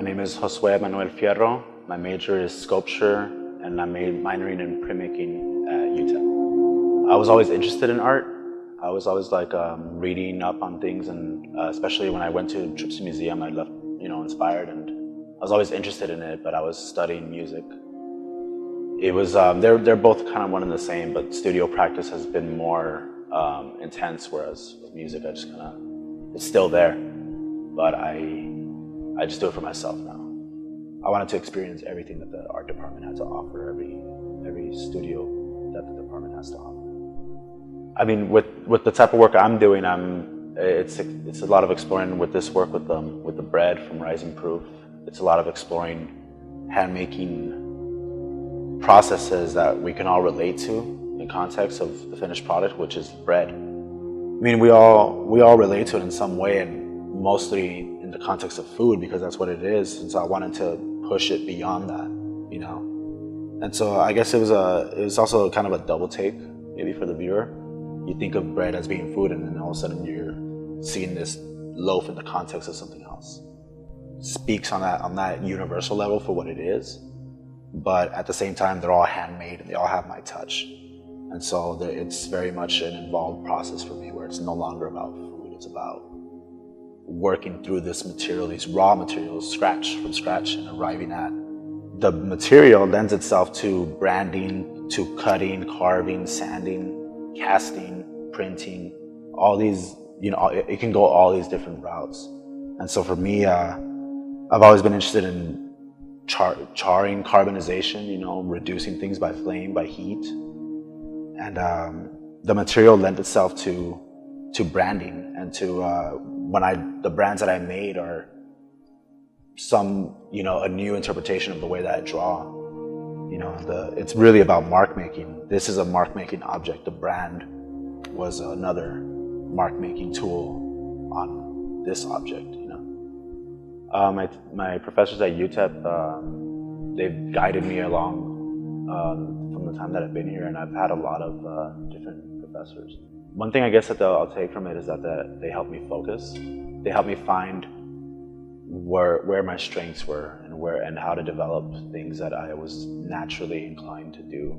My name is Josue Emmanuel Fierro. My major is sculpture, and I'm minoring in printmaking at UTEP. I was always interested in art. I was always reading up on things, and especially when I went to trips to museum, I left inspired, and I was always interested in it. But I was studying music. It was they're both kind of one and the same, but studio practice has been more intense, whereas with music, I just it's still there, but I just do it for myself now. I wanted to experience everything that the art department had to offer, every studio that the department has to offer. I mean, with the type of work I'm doing, it's a lot of exploring with this work with the bread from Rising Proof. It's a lot of exploring hand-making processes that we can all relate to in context of the finished product, which is bread. I mean, we all relate to it in some way, and mostly in the context of food, because that's what it is. And so I wanted to push it beyond that, And so I guess it was also kind of a double take, maybe for the viewer. You think of bread as being food, and then all of a sudden you're seeing this loaf in the context of something else. It speaks on that universal level for what it is, but at the same time, they're all handmade and they all have my touch. And so it's very much an involved process for me, where it's no longer about food, it's about working through this material, these raw materials, from scratch, and arriving at. The material lends itself to branding, to cutting, carving, sanding, casting, printing, all these, it can go all these different routes. And so for me, I've always been interested in charring, carbonization, reducing things by flame, by heat. And the material lent itself to branding, and to the brands that I made are a new interpretation of the way that I draw. It's really about mark making. This is a mark making object. The brand was another mark making tool on this object. My professors at UTEP, they've guided me along from the time that I've been here, and I've had a lot of different professors. One thing I guess that I'll take from it is that they help me focus. They help me find where my strengths were, and how to develop things that I was naturally inclined to do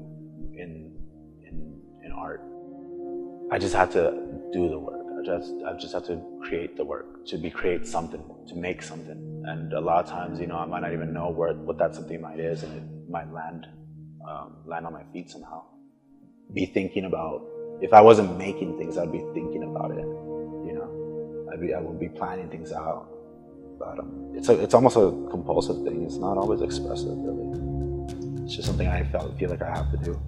in art. I just had to do the work. I just have to create the work, to create something, to make something. And a lot of times, I might not even know what that something is, and it might land on my feet somehow. Be thinking about, if I wasn't making things, I'd be thinking about it. I would be planning things out. But it's almost a compulsive thing. It's not always expressive, really. It's just something I feel like I have to do.